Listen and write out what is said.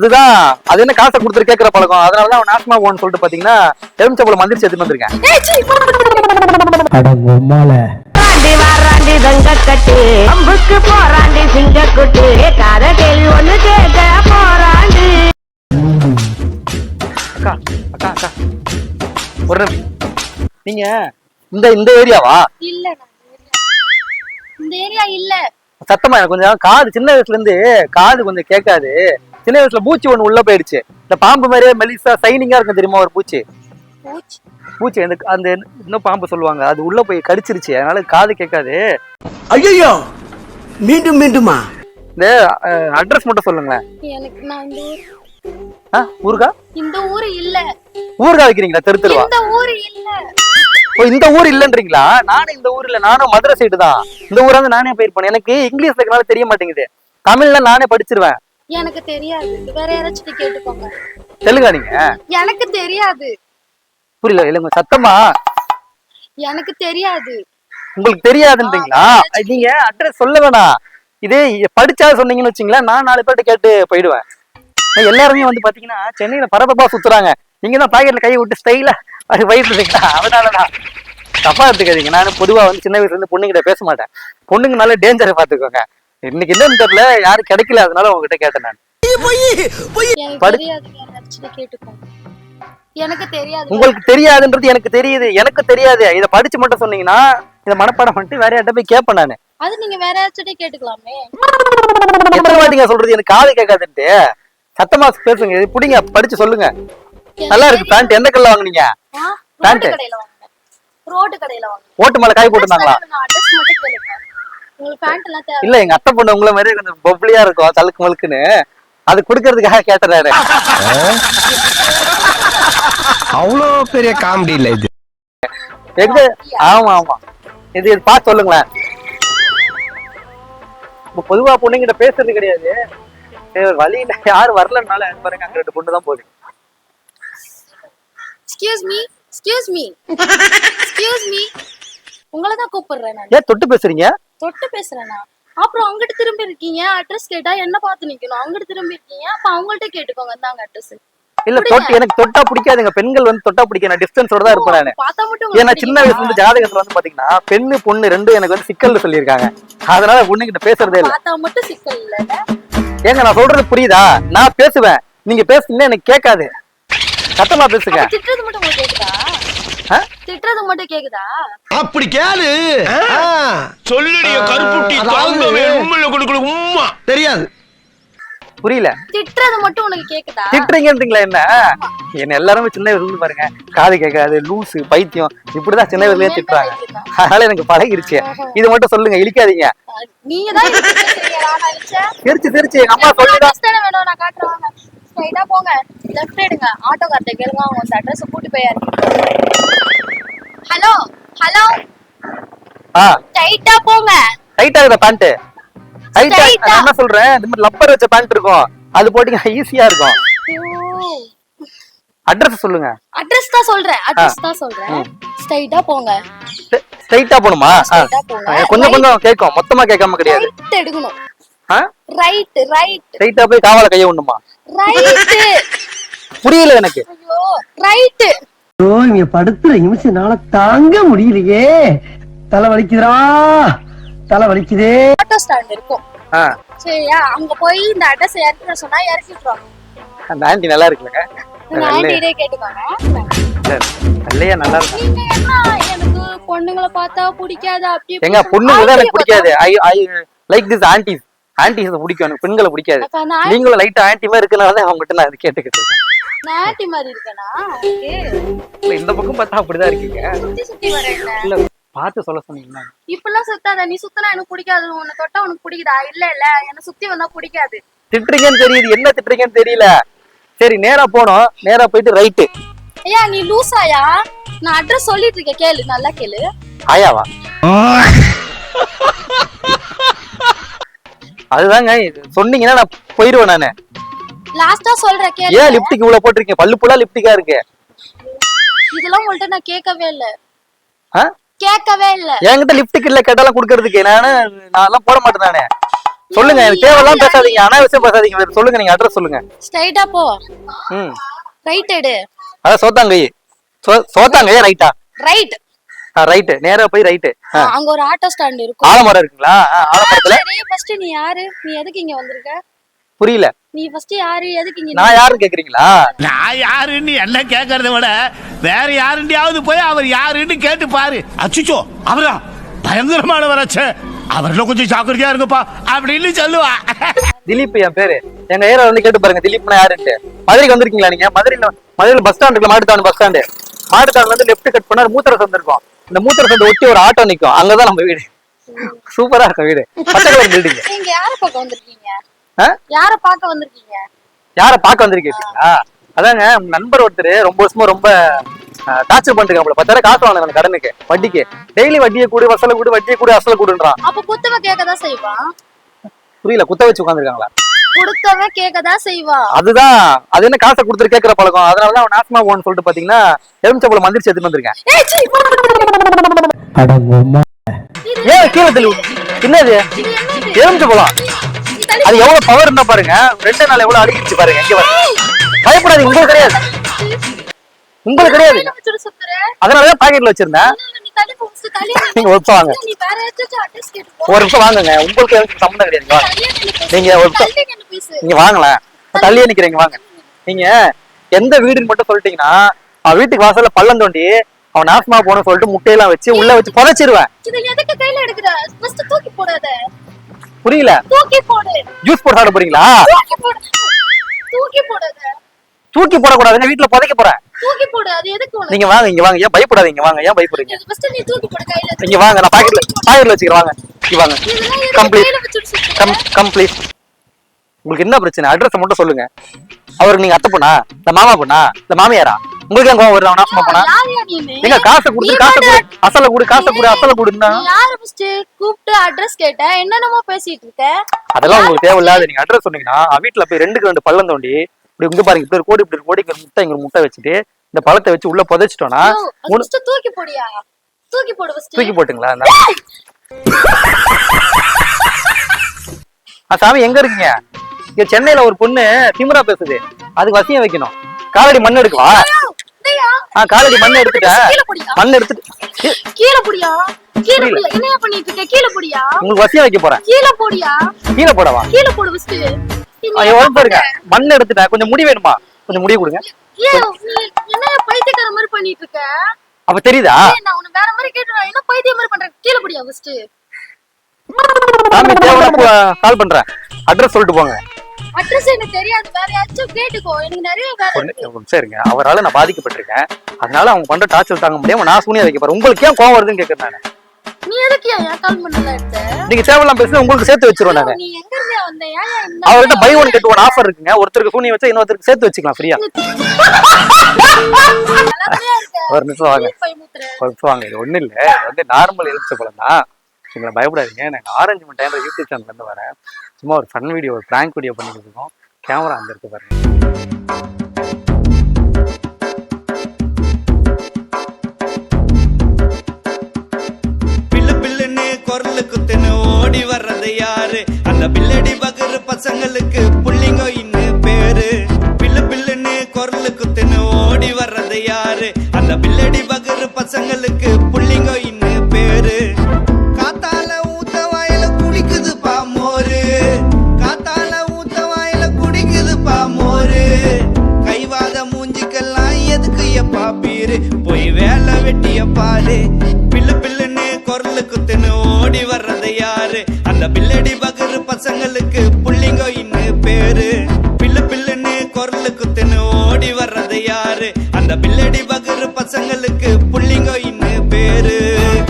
அதுதான் அது என்ன காசை கொடுத்துட்டு கேட்கிற பழக்கம். அதனாலதான் அவன் நாசமா போன்னு சொல்லிட்டு பாத்தீங்கன்னா எலுமிச்சம்பழம் மந்திரிச்சு எடுத்துட்டு வந்திருக்கேன். அக்கா அக்கா அக்கா ஒரு நீங்க இந்த இந்த ஏரியாவா? இல்ல இந்த ஏரியா இல்ல. சத்தமா எனக்கு கொஞ்சம் காது சின்ன வயசுல இருந்து காது கொஞ்சம் கேட்காது. சின்ன வயசுல பூச்சி ஒண்ணு உள்ள போயிடுச்சு. இந்த பாம்பு மாதிரியே மெலிசா சைனிங்கா இருக்கும் தெரியுமா ஒரு பூச்சி? பூச்சி அந்த அந்த இன்னும் பாம்பு சொல்லுவாங்க, அது உள்ள போய் கடிச்சிருச்சு. அதனால காது கேட்காது. ஐயோ மீண்டும் மீண்டுமா? இந்த அட்ரஸ் மட்டும் சொல்லுங்களேன். எனக்கு நான் இந்த ஊருக்கா? இந்த ஊரு இல்ல. ஊருக்கா வைக்கிறீங்களா? தெரு தெருவா? இந்த ஊரு இல்ல. ஓ இந்த ஊர் இல்லன்றீங்களா? நானும் இந்த ஊர் இல்ல, நானும் மதுரை சைடு தான். இந்த ஊரா நானே போயிருப்பேன். எனக்கு இங்கிலீஷ்ல இருக்கனால தெரிய மாட்டேங்குது. தமிழ்ல நானே படிச்சிருவேன். எனக்கு தெரியாது, வேற யாராச்சும் கேட்டுக்கோங்க. தெலுங்கா நீங்க? எனக்கு தெரியாது. புரியல இல்லங்க சத்தமா. எனக்கு தெரியாது. உங்களுக்கு தெரியாதுன்றீங்களா? நீங்க அட்ரஸ் சொல்ல வேணாம். இதே படிச்சா சொன்னீங்கன்னு வச்சுங்களேன், நான் 4 பேர்ட்ட கேட்டு போயிடுவேன். எல்லாருமே வந்து பாத்தீங்கன்னா சென்னையில பரபரப்பா சுத்துறாங்க. நீங்க தான் பாக்கெட்ல கையை விட்டு ஸ்டைலா அது போயிட்டு இருக்கீங்களா? அதனாலதான் தப்பா எடுத்துக்காதீங்க. நான் பொதுவா வந்து சின்ன வயசுல இருந்து பொண்ணுகிட்ட பேச மாட்டேன். பொண்ணுங்க நல்ல டேஞ்சரை பாத்துக்கோங்க. இன்னைக்கு என்னன்னு தெரியல, யாரும் கிடைக்கல, அதனால உங்ககிட்ட கேட்டேன். நான் எனக்கு தெரியாது. உங்களுக்கு தெரியாதுன்றது எனக்கு தெரியுது. எனக்கு தெரியாது. இதை படிச்சு மட்டும் சொன்னீங்கன்னா இதை மனப்பாடம் பண்ணிட்டு வேற யார்ட்ட போய் கேட்பேன் நானு. அது நீங்க வேற யாராச்சும் கேட்டுக்கலாமே. எத்தனை வாட்டிங்க சொல்றது? எனக்கு காது கேட்காதுன்ட்டு. சத்தமா பேசுங்க. இது புடிங்க, படிச்சு சொல்லுங்க. நல்லா இருக்கு. பேண்ட் எந்த கல்ல வாங்குனீங்க? பேண்ட் ரோட் கடையில வாங்குனேன். ஓட்டு மேல காய் போட்டுருந்தாங்களா? அட்ரஸ் மட்டும் கேளுங்க. உங்களுக்கு பேண்ட் எல்லாம் தேவை இல்ல, எங்க அத்தை பொண்ணு உங்களை மாதிரி கொஞ்சம் பொப்ளியா இருக்கும், தலுக்கு மலுக்குன்னு. அது குடுக்கறதுக்காக கேட்டுறாரு. அவ்வளோ பெரிய காமெடி இல்ல இது. எங்க? ஆமா ஆமா, இது பார்த்து சொல்லுங்களேன். பொதுவா பொண்ணுங்கிட்ட பேசுறது கிடையாது. வழியில யாரும் வரலனால பாருங்க, அங்க 2 பொண்ணு தான் போகுது. Excuse me, excuse me, excuse me. உங்களை தான் கூப்பிடுறேன் நான். ஏன் தொட்டு பேசுறீங்க? தொட்டு பேசுறேனா? அப்புறம் அங்கிட்டு திரும்பி இருக்கீங்க. அட்ரஸ் கேட்டா என்ன பார்த்து நிக்கணும். அங்கிட்டு திரும்பி இருக்கீங்க, அப்ப அவங்கள்ட்ட கேட்டுக்கோங்க. தாங்க அட்ரஸ். இல்ல தொட்டு எனக்கு தொட்டா பிடிக்காதுங்க. பெண்கள் வந்து தொட்டா பிடிக்க நான் டிஸ்டன்ஸோட தான் இருப்பேன் நானு. பார்த்தா மட்டும் ஏன்னா சின்ன வயசுல இருந்து ஜாதகத்துல வந்து பாத்தீங்கன்னா பெண்ணு பொண்ணு 2 எனக்கு வந்து சிக்கல்னு சொல்லியிருக்காங்க. அதனால பொண்ணுகிட்ட பேசுறதே இல்ல. பார்த்தா மட்டும் சிக்கல் இல்ல. ஏங்க நான் சொல்றது புரியுதா? நான் பேசுவேன், நீங்க பேசுனீங்கன்னா எனக்கு கேட்காது. சத்தமா பேசுங்க. திட்டுறது மட்டும் உங்களுக்கு கேக்குதா? திட்டுறது மட்டும் கேக்குதா? அப்படி கேளு. சொல்லுடிய கருப்புட்டி தாங்கவே உம்மல குடுக்குற உம்மா தெரியாது. புரியல. திட்டுறது மட்டும் உனக்கு கேக்குதா? திட்டுறீங்கன்றீங்களா? என்ன எல்லாருமே சின்ன வயசுல இருந்து பாருங்க, காது கேட்காது, லூசு, பைத்தியம், இப்படிதான் சின்ன வயசுலயே திட்டுறாங்க. அதனால எனக்கு பழகிருச்சு. இது மட்டும் சொல்லுங்க, இழிக்காதீங்க. நீங்க தான் சிரிச்சு சிரிச்சு எங்க அம்மா சொல்லிதான் வேணும். நான் காட்டுறேன். ஸ்ட்ரைட்டா போங்க, லெஃப்ட் எடுங்க. ஆட்டோக்கார்ட்ட கேளுங்க, அவங்க அந்த அட்ரஸ் கூட்டி போய் ஹலோ ஹலோ. டைட்டா போங்க. டைட்டா இருக்குதா பேண்ட்? டைட்டா நான் என்ன சொல்றேன், இந்த மாதிரி லப்பர் வச்ச பேண்ட் இருக்கும், அது போட்டீங்கன்னா ஈஸியா இருக்கும். அட்ரஸ் சொல்லுங்க. அட்ரஸ் தான் சொல்றேன், அட்ரஸ் தான் சொல்றேன். ஸ்ட்ரைட்டா போங்க. ஸ்ட்ரைட்டா போணுமா? கொஞ்சம் கொஞ்சம் கேட்கும், மொத்தமா கேட்காம கிடையாது. ரைட் எடுக்கணும். Right right. ஸ்ட்ரைட்டா போய் காவால கைய விடணுமா? ரைட். புரியல எனக்கு. ஐயோ ரைட். ஐயோ இங்க படுத்துற நிமிஷம்னால தாங்க முடியலையே. தலை வலிக்குதுடா, தலை வலிக்குதே. ஆட்டோ ஸ்டாண்ட் இருக்கும். சரியா? அங்க போய் இந்த அட்ரஸ் இறக்கிற சொன்னா இறக்கிடுறோம். அந்த ஆண்டி நல்லா இருக்குங்க. அந்த ஆண்டியே கேட்டுக்கோங்க. நல்லையா நல்லா இருக்கு. நீங்க என்ன எனக்கு பொண்ணுங்களை பார்த்தா பிடிக்காது அப்படி? எங்க பொண்ணுங்க தான் எனக்கு பிடிக்காது. I like this Andes. Andes பிடிக்கும், எனக்கு பெண்களை பிடிக்காது. நீங்களும் லைட்டா ஆண்டி மாதிரி இருக்கனால அவங்ககிட்ட நான் அது கேட்டுக்கிட்டு இருக்கேன். நான் ஆண்டி மாதிரி இருக்கேனா? இந்த பக்கம் பார்த்தா அப்படிதான் இருக்கீங்க. சுத்தி சுத்தி வரேன். இல்ல பார்த்து சொல்ல சொன்னீங்க. இப்பெல்லாம் சுத்தாத. நீ சுத்தினா எனக்கு பிடிக்காது. உன்னை தொட்டா உனக்கு பிடிக்குதா? இல்ல இல்ல, என்ன சுத்தி வந்தா பிடிக்காது. திட்டுறீங்கன்னு தெரியுது, என்ன திட்டுறீங்கன்னு தெரியல. சரி நேரா போனோம், நேரா போயிட்டு ரைட்டு. ஐயா நீ லூசாயா? நான் அட்ரஸ் சொல்லிட்டு இருக்கேன், கேளு, நல்லா கேளு. ஆயாவா? அதுதாங்க சொன்னீங்கன்னா நான் போயிடுவேன் நானு. லாஸ்டா சொல்றேன் கேளு. ஏன் லிப்டிக் இவ்வளவு போட்டிருக்கீங்க? பல்லு புல்லா லிப்டிக்கா இருக்கு. இதெல்லாம் உங்கள்ட்ட நான் கேட்கவே இல்ல. கேட்கவே இல்ல. என்கிட்ட லிப்டிக் இல்ல கேட்டாலும் குடுக்கறதுக்கு. நான் போட மாட்டேன் நானே. சொல்லுங்க, எனக்கு தேவையெல்லாம் பேசாதீங்க, அனாவசியம் பேசாதீங்க. சொல்லுங்க, நீங்க அட்ரஸ் சொல்லுங்க. ஸ்ட்ரைட்டா போ. ம். ரைட் எடு. அதான் சோத்தாங்கை. சோத்தாங்கை ரைட்டா? ரைட். ரைட், நேரா போய் ரைட். அங்க ஒரு ஆட்டோ ஸ்டாண்ட் இருக்கும். ஆலமரம் இருக்குங்களா? ஆலமரத்துல. சரி, ஃபர்ஸ்ட் நீ யாரு? நீ எதுக்கு இங்க வந்திருக்க? புரியல. நீ ஃபர்ஸ்ட் யாரு? எதுக்கு இங்க? நான் யாருன்னு கேக்குறீங்களா? நான் யாருன்னு என்ன கேக்குறத விட வேற யாருண்டியாவது போய் அவர் யாருன்னு கேட்டு பாரு. அச்சுச்சோ, அவரா பயங்கரமான வராச்சே, அவர்ல கொஞ்சம் ஜாக்கிரதையா இருங்கப்பா அப்படின்னு சொல்லுவா. திலீப் என் பேரு. எங்க ஏரியா வந்து கேட்டு பாருங்க, திலீப்னா யாருன்ட்டு. மதுரைக்கு வந்திருக்கீங்களா நீங்க? மதுரையில பஸ் ஸ்டாண்ட் இருக்குல்ல, மாட்டுத்தாவணி பஸ் ஸ்டாண்டு. மாட்டுத்தாவணில இருந்து லெஃப்ட் கட் பண்ணா மூத்தர சந்து இருக்கும். இந்த மூத்தர சந்து ஒட்டி ஒரு ஆட்டோ நிக்கும், அங்கதான் நம்ம வீடு. சூப்பரா இருக்கும் வீடு, பச்சை கலர் பில்டிங். நீங்க யார பார்க்க வந்திருக்கீங்க? யார பார்க்க வந்திருக்கீங்க? யார பார்க்க வந்திருக்கீங்களா? அதாங்க நண்பர் ஒருத்தர் ரொம்ப வருஷமா ரொம்ப டார்ச்சர் பண்ணிருக்காங்க. 10,000 காசு வாங்க அந்த கடனுக்கு வட்டிக்கு. டெய்லி வட்டியை கூடு, வசல கூடு, வட்டியை கூடு, அசல கூடுன்றான். அப்ப குத்தவ கேட்கதான் செய்வான். புரியல, குத்த வச்சு உட்காந்துருக்காங்களா? குடுத்தவன் கேட்கதான் செய்வா. அதுதான், அது என்ன காசை கொடுத்துட்டு கேட்கற பழக்கம். அதனாலதான் அவன் நாசமா போன்னு சொல்லிட்டு பாத்தீங்கன்னா எலுமிச்சம்பழம் மந்திரிச்சு எடுத்துட்டு வந்திருக்கேன். ஏன் கீழே தள்ளி என்னது எலுமிச்சம்பழம்? அது எவ்வளவு பவர் இருந்தா பாருங்க. 2 நாள் எவ்வளவு அடிக்கிச்சு பாருங்க. இங்க பயப்படாதீங்க, உங்களுக்கு கிடையாது, உங்களுக்கு கிடையாது. அதனாலதான் பாக்கெட்ல வச்சிருந்தேன். நீங்க ஒரு நிமிஷம் வாங்க, ஒரு நிமிஷம் வாங்குங்க. உங்களுக்கு எனக்கு சம்மந்தம் கிடையாது. நீங்க ஒரு நிமிஷம் நீங்க வாங்கலாம், தள்ளியே நிக்கிறீங்க. வாங்க, நீங்க எந்த வீடுன்னு மட்டும் சொல்லிட்டீங்கன்னா அவன் வீட்டுக்கு வாசல்ல பள்ளம் தோண்டி அவன் நாசமா போன சொல்லிட்டு முட்டையெல்லாம் வச்சு உள்ள வச்சு புதைச்சிருவேன். புரியல, ஜூஸ் போட்டு சாப்பிட போறீங்களா? தூக்கி போடக்கூடாதுங்க, வீட்டுல புதைக்க போறேன். நீங்க வாங்க, இங்க வாங்க. ஏன் பயப்படாதீங்க, வாங்க. ஏன் பயப்படுறீங்க? நீங்க வாங்க, நான் பாக்கெட்ல வச்சுக்கிறேன். வாங்க, இங்க வாங்க. கம்ப்ளீட். உங்களுக்கு என்ன பிரச்சனை? அட்ரஸ் மட்டும் சொல்லுங்க. அவருக்கு நீங்க அத்தை பொண்ணா, இந்த மாமா பொண்ணா, இந்த மாமியாரா? உங்களுக்கு ஏன் கோவம் வருது? அவன் நாசமா போனா நீங்க காசை கொடுத்து காசை கொடு, அசல கொடு, காசை கொடு, அசல கொடுன்னா கூப்பிட்டு அட்ரஸ் கேட்ட என்னென்னமோ பேசிட்டு இருக்க. அதெல்லாம் உங்களுக்கு தேவையில்லாத. நீங்க அட்ரஸ் சொன்னீங்கன்னா வீட்டுல போய் 2 பள்ளம் தோண்டி இப்படி இங்க பாருங்க, இப்படி ஒரு கோடி, இப்படி ஒரு கோடி, இங்க முட்டை வச்சுட்டு இந்த பழத்தை வச்சு உள்ள புதைச்சிட்டோம்னா தூக்கி போடியா? தூக்கி போடு. தூக்கி போட்டுங்களா? சாமி எங்க இருக்கீங்க? இங்க சென்னையில ஒரு பொண்ணு திமிரா பேசுது, அதுக்கு வசியம் வைக்கணும். காலடி மண் எடுக்குவா? காலடி மண் எடுத்துட்டேன். மண் எடுத்துட்டு கீழே போடியா? என்ன பண்ணிட்டு இருக்க? கீழே போடியா? உங்களுக்கு வசியம் வைக்க போறேன். கீழே போடியா? கீழே போடவா? கீழே போடு ஃபர்ஸ்ட். பாருங்க, மண் எடுத்துட்டேன். கொஞ்சம் முடி வேணுமா? கொஞ்சம் முடி கொடுங்க. என்ன பைத்தியக்கார மாதிரி பண்ணிட்டு இருக்க? அப்ப தெரியுதா? நான் உன்னை வேற மாதிரி கேட்டுறேன். என்ன பைத்தியம் மாதிரி பண்ற? கீழே போடியா ஃபர்ஸ்ட். சாமி தேவையா கால் பண்றேன். அட்ரஸ் சொல்லிட்டு போங்க. அட்ரஸ் எனக்கு தெரியாது, வேற யாச்சும் கேட்டுக்கோ. எனக்கு நிறைய வேலை இருக்கு. சரிங்க, அவரால நான் பாதிக்கப்பட்டிருக்கேன். அதனால அவங்க பண்ற டார்ச்சர் தாங்க முடியாம நான் சூனியா வைக்க போறேன். உங்களுக்கு ஏன் கோவம் வருதுன்னு கேக்குறேன் நானு. நீ எதுக்கு ஏன் கால் பண்ணல எடுத்த? நீங்க தேவையில்லாம் பேசுனா உங்களுக்கு சேர்த்து வச்சிருவேன் நானு. நீ எங்க இருந்து வந்த? ஏன் அவர்கிட்ட buy one get one offer இருக்குங்க. ஒருத்தருக்கு சூனிய வச்சா இன்னொருத்தருக்கு சேர்த்து வச்சுக்கலாம் ஃப்ரீயா. ஒரு நிமிஷம் வாங்க, ஒரு நிமிஷம் வாங்க. இது ஒண்ணு இல்ல, இது வந்து நார்மல் எலுமிச்சம்பழம் தான். நீங்க பயப்படாதீங்க. நான் ஆரஞ்சு மிட்டாய்ன்ற யூடியூப் சேனல்ல இருந்து வரேன். சும்மா ஒரு ஃபன் வீடியோ, ஒரு பிராங்க் வீடியோ பண்ணிட்டு இருக்கோம். கேமரா அங்க இருக்கு பாருங்க. பில்லு பில்லுன்னு குரலு குத்துன்னு ஓடி வர்றது யாரு? அந்த பில்லடி பகரு பசங்களுக்கு புள்ளிங்க இன்னும் பேரு. பில்லு பில்லுன்னு குரலு குத்துன்னு ஓடி வர்றது யாரு? அந்த பில்லடி பகரு பசங்களுக்கு புள்ளிங்க இன்னும் பேரு. காத்தால ஊத்த வாயில குடிக்குது பாமோரு, காத்தால ஊத்த வாயில குடிக்குது பாமோரு. கைவாத மூஞ்சிக்கெல்லாம் எதுக்கு எப்பா பீரு? போய் வேலை வெட்டிய பாரு. பில்லு பில்லுன்னு குரலு குத்துன்னு ஓடி வர்றது யாரு? அந்த பில்லடி பகரு பசங்களுக்கு புள்ளிங்க இன்னும் பேரு. பில்லு பில்லுன்னு குரலு குத்துன்னு ஓடி வர்றது யாரு? அந்த பில்லடி பகரு பசங்களுக்கு புள்ளிங்க